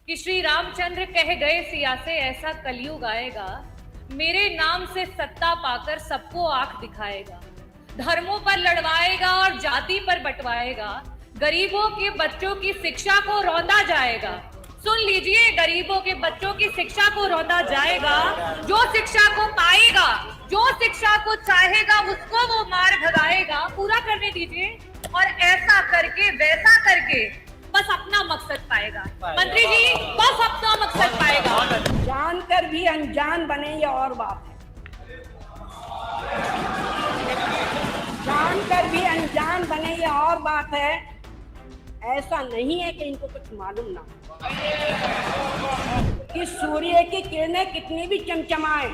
कि श्री रामचंद्र कह गए सिया से ऐसा कलयुग आएगा, मेरे नाम से सत्ता पाकर सबको आंख दिखाएगा, धर्मों पर लड़वाएगा और जाति पर बंटवाएगा, गरीबों के बच्चों की शिक्षा को रौंदा जाएगा। सुन लीजिए, गरीबों के बच्चों की शिक्षा को रौंदा जाएगा। जो शिक्षा को पाएगा, जो शिक्षा को चाहेगा, उसको वो मार भगाएगा। पूरा करने दीजिए। और ऐसा करके वैसा करके बस अपना मकसद पाएगा। मंत्री जी, बस अपना मकसद पाएगा। जानकर भी अनजान बने ये और बात है। जानकर भी अनजान बने ये और बात है। ऐसा नहीं है कि इनको कुछ मालूम ना हो कि सूर्य की किरणें कितनी भी चमचमाएं,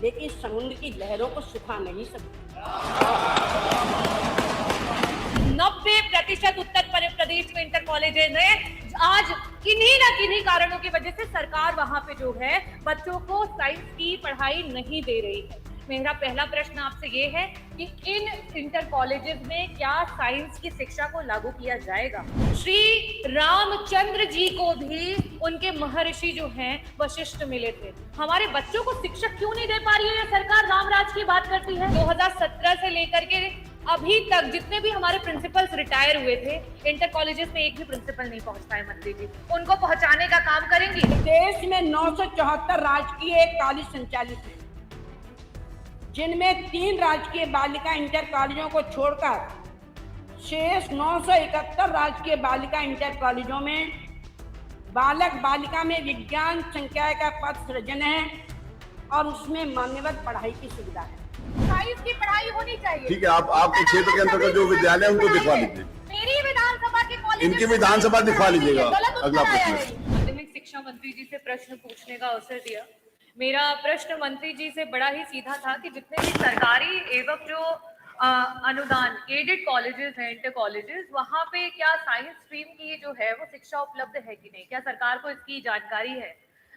लेकिन समुद्र की लहरों को सुखा नहीं सकती। 90% उत्तर प्रदेश में इंटर कॉलेजेस है। आज किन्हीं ना किन्हीं कारणों की वजह से सरकार वहां पे जो है बच्चों को साइंस की पढ़ाई नहीं दे रही है। मेरा पहला प्रश्न आपसे ये है कि इन इंटर कॉलेजेस में क्या साइंस की शिक्षा को लागू किया जाएगा? श्री रामचंद्र जी को भी उनके महर्षि जो हैं वशिष्ठ मिले थे। हमारे बच्चों को शिक्षा क्यों नहीं दे पा रही है ये सरकार? रामराज की बात करती है। 2017 से लेकर के अभी तक जितने भी हमारे प्रिंसिपल्स रिटायर हुए थे, इंटर कॉलेजेस में एक भी प्रिंसिपल नहीं पहुंच पाए। मंत्री जी, उनको पहुंचाने का काम करेंगी? देश में 974 राजकीय कॉलेज संचालित है, जिनमें 3 राजकीय बालिका इंटर कॉलेजों को छोड़कर शेष 971 राजकीय बालिका इंटर कॉलेजों में बालक बालिका में विज्ञान संकाय का पद सृजन है और उसमें मान्यवर पढ़ाई की सुविधा है। साइंस की पढ़ाई होनी चाहिए। ठीक है, आप आपके क्षेत्र के अंतर्गत जो विद्यालय है उनको दिखवा लीजिए। मेरी विधानसभा के कॉलेज, इनकी विधानसभा दिखवा लीजिएगा। अगला प्रश्न। माध्यमिक शिक्षा मंत्री जी से प्रश्न पूछने का अवसर दिया। मेरा प्रश्न मंत्री जी से बड़ा ही सीधा था कि जितने भी सरकारी एवं जो अनुदान एडेड कॉलेजेस हैं, इंटर कॉलेजेस, वहां पे क्या साइंस स्ट्रीम की जो है वो शिक्षा उपलब्ध है कि नहीं? क्या सरकार को इसकी जानकारी है?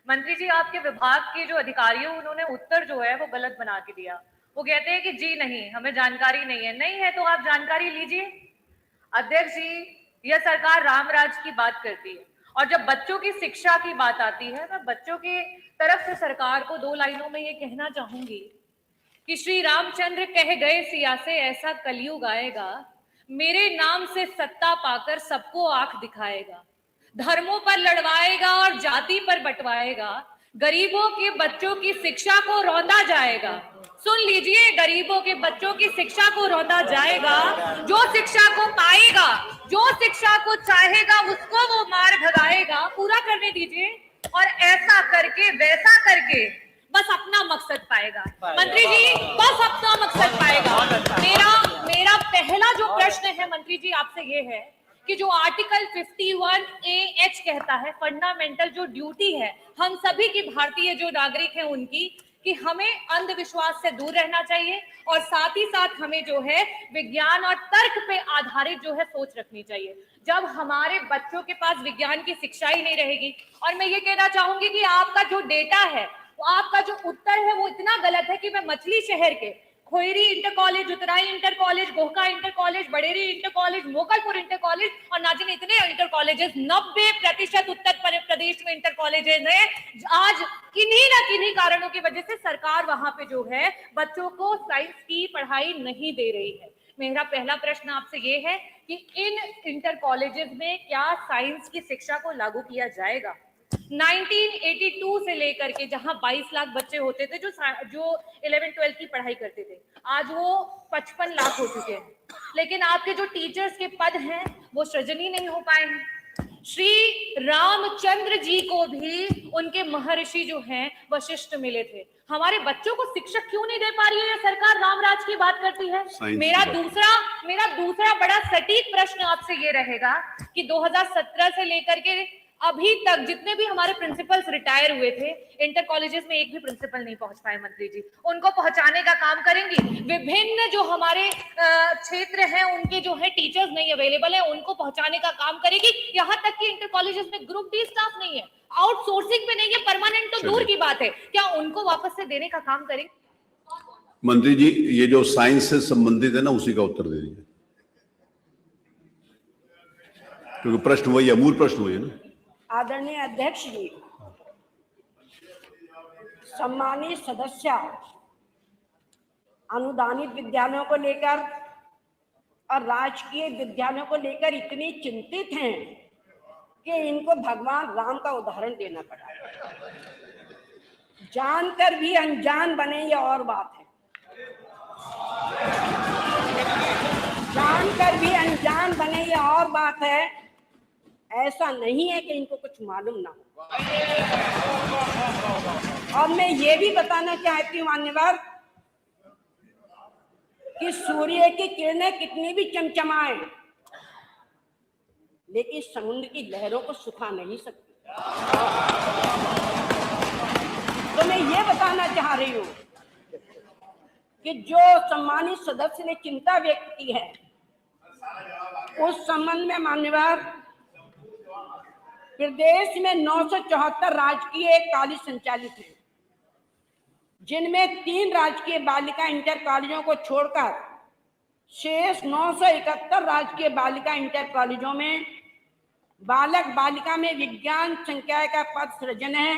मंत्री जी, आपके विभाग के जो अधिकारी उन्होंने उत्तर जो है वो गलत बना के दिया। वो कहते हैं कि जी नहीं, हमें जानकारी नहीं है। नहीं है तो आप जानकारी लीजिए। अध्यक्ष जी, यह सरकार रामराज की बात करती है और जब बच्चों की शिक्षा की बात आती है, मैं बच्चों की तरफ से सरकार को 2 लाइनों में ये कहना चाहूंगी कि श्री रामचंद्र कह गए सिया से ऐसा कलयुग आएगा, मेरे नाम से सत्ता पाकर सबको आंख दिखाएगा, धर्मों पर लड़वाएगा और जाति पर बंटवाएगा, गरीबों के बच्चों की शिक्षा को रौंदा जाएगा। सुन लीजिए, गरीबों के बच्चों की शिक्षा को रौंदा जाएगा। जो शिक्षा को पाएगा, जो शिक्षा को चाहेगा, उसको वो मार भगाएगा। पूरा करने दीजिए। और ऐसा करके वैसा करके बस अपना मकसद पाएगा। मंत्री जी, बस अपना मकसद पाएगा। मेरा पहला जो प्रश्न है मंत्री जी आपसे ये है कि जो आर्टिकल 51A(H) कहता है, फंडामेंटल जो ड्यूटी है हम सभी की, भारतीय जो नागरिक हैं उनकी, कि हमें अंधविश्वास से दूर रहना चाहिए और साथ ही साथ हमें जो है विज्ञान और तर्क पे आधारित जो है सोच रखनी चाहिए। जब हमारे बच्चों के पास विज्ञान की शिक्षा ही नहीं रहेगी, और मैं ये कहना चाहूंगी कि आपका जो डेटा है, वो आपका जो उत्तर है वो इतना गलत है कि मैं मछली शहर के Khoyri inter college, Utrai inter college, Gohka inter college, Baderi inter college, Mokalpur inter college और ना जाने इतने इंटर कॉलेजेस, 90% उत्तर प्रदेश में इंटर कॉलेजेस है। आज किन्हीं ना किन्हीं कारणों की वजह से सरकार वहां पे जो है बच्चों को साइंस की पढ़ाई नहीं दे रही है। मेरा पहला प्रश्न आपसे ये है कि इन इंटर कॉलेजेस में क्या साइंस की शिक्षा को लागू किया जाएगा? 1982 से लेकर के जहां 22 लाख बच्चे होते थे जो 11-12 की पढ़ाई करते थे, आज वो 55 लाख हो चुके हैं, लेकिन आपके जो टीचर्स के पद हैं वो सृजन ही नहीं हो पाए हैं। श्री रामचंद्र जी को भी उनके महर्षि जो हैं वशिष्ठ मिले थे। हमारे बच्चों को शिक्षा क्यों नहीं दे पा रही है ये सरकार? रामराज की बात करती है। मेरा दूसरा बड़ा सटीक प्रश्न आपसे ये रहेगा कि 2017 से लेकर के अभी तक जितने भी हमारे प्रिंसिपल्स रिटायर हुए थे, इंटर कॉलेजेस में एक भी प्रिंसिपल नहीं पहुंच पाए। मंत्री जी, उनको पहुंचाने का काम करेंगी? विभिन्न जो हमारे क्षेत्र हैं उनके जो है टीचर्स नहीं अवेलेबल है, उनको पहुंचाने का काम करेगी? यहाँ तक कि इंटर कॉलेजेस में ग्रुप डी स्टाफ नहीं है, आउटसोर्सिंग पे नहीं है, परमानेंट तो दूर की बात है, क्या उनको वापस से देने का काम करेंगे? मंत्री जी, ये जो साइंस से संबंधित है ना, उसी का उत्तर दे दीजिए। क्योंकि प्रश्न वही है, मूल प्रश्न वही है ना। आदरणीय अध्यक्ष जी, सम्मानित सदस्य अनुदानित विद्यालयों को लेकर और राजकीय विद्यालयों को लेकर इतनी चिंतित हैं कि इनको भगवान राम का उदाहरण देना पड़ा। जानकर भी अनजान बने ये और बात है, जानकर भी अनजान बने ये और बात है। ऐसा नहीं है कि इनको कुछ मालूम ना हो। और मैं ये भी बताना चाहती हूँ मान्यवर कि सूर्य की किरणें कितनी भी चमचमाएं, लेकिन समुद्र की लहरों को सुखा नहीं सकती। तो मैं ये बताना चाह रही हूँ कि जो सम्मानित सदस्य ने चिंता व्यक्त की है, उस संबंध में मान्यवर प्रदेश में 974 राजकीय कॉलेज संचालित हैं, जिनमें 3 राजकीय बालिका इंटर कॉलेजों को छोड़कर शेष 971 राजकीय बालिका इंटर कॉलेजों में बालक बालिका में विज्ञान संकाय का पद सृजन है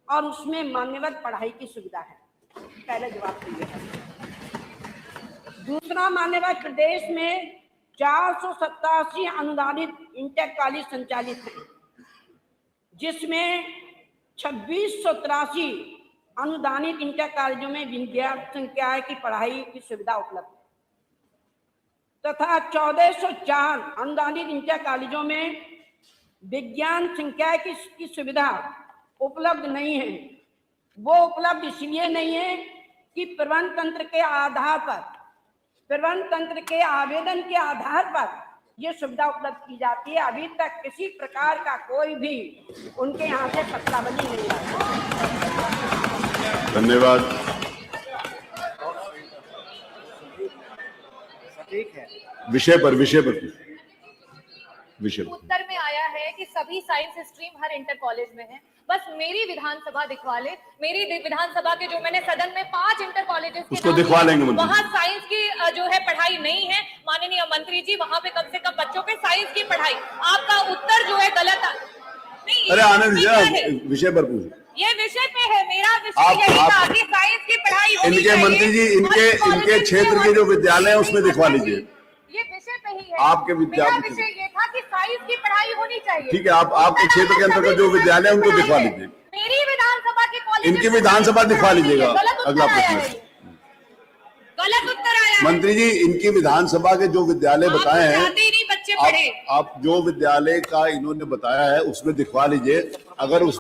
और उसमें मान्यवर पढ़ाई की सुविधा है। पहला जवाब तो ये है। दूसरा, मान्यवर प्रदेश में 487 अनुदानित इंटर कॉलेज संचालित हैं, जिसमें 2683 अनुदानित इंटर कॉलेजों में विज्ञान संकाय की पढ़ाई की सुविधा उपलब्ध है तथा 1404 अनुदानित इंटर कॉलेजों में विज्ञान संकाय की सुविधा उपलब्ध नहीं है। वो उपलब्ध इसलिए नहीं है कि प्रबंध तंत्र के आधार पर, प्रबंध तंत्र के आवेदन के आधार पर ये सुविधा उपलब्ध की जाती है। अभी तक किसी प्रकार का कोई भी उनके यहाँ से पत्रावली नहीं आया। धन्यवाद। विषय पर उत्तर में आया है कि सभी साइंस स्ट्रीम हर इंटर कॉलेज में है। बस मेरी विधानसभा दिखवा ले, मेरी विधानसभा के जो मैंने सदन में 5 इंटर कॉलेजेस उसको दिखवा लेंगे मंत्री। वहाँ साइंस की जो है पढ़ाई नहीं है माननीय मंत्री जी, वहाँ पे कम से कम बच्चों के साइंस की पढ़ाई। आपका उत्तर जो है गलत नहीं। अरे आनंद, विषय पर पूछो। ये विषय पे है, मेरा विषय यही था कि साइंस की पढ़ाई होनी इनके चाहिए। मंत्री जी, इनके क्षेत्र के जो विद्यालय है उसमें दिखवा लीजिए। ये विषय पे ही है। आपके मेरा विषय ये था कि साइंस की पढ़ाई होनी चाहिए। ठीक है, आपके क्षेत्र के अंतर्गत जो विद्यालय है उनको दिखवा लीजिए। मेरी विधानसभा के कॉलेज, इनकी विधानसभा दिखवा लीजिएगा। अगला प्रश्न। गलत उत्तर आया। मंत्री जी, इनकी विधानसभा के जो विद्यालय बताए हैं, नहीं बच्चे पढ़े। आप जो विद्यालय का इन्होंने बताया है उसमें दिखवा लीजिए। अगर उस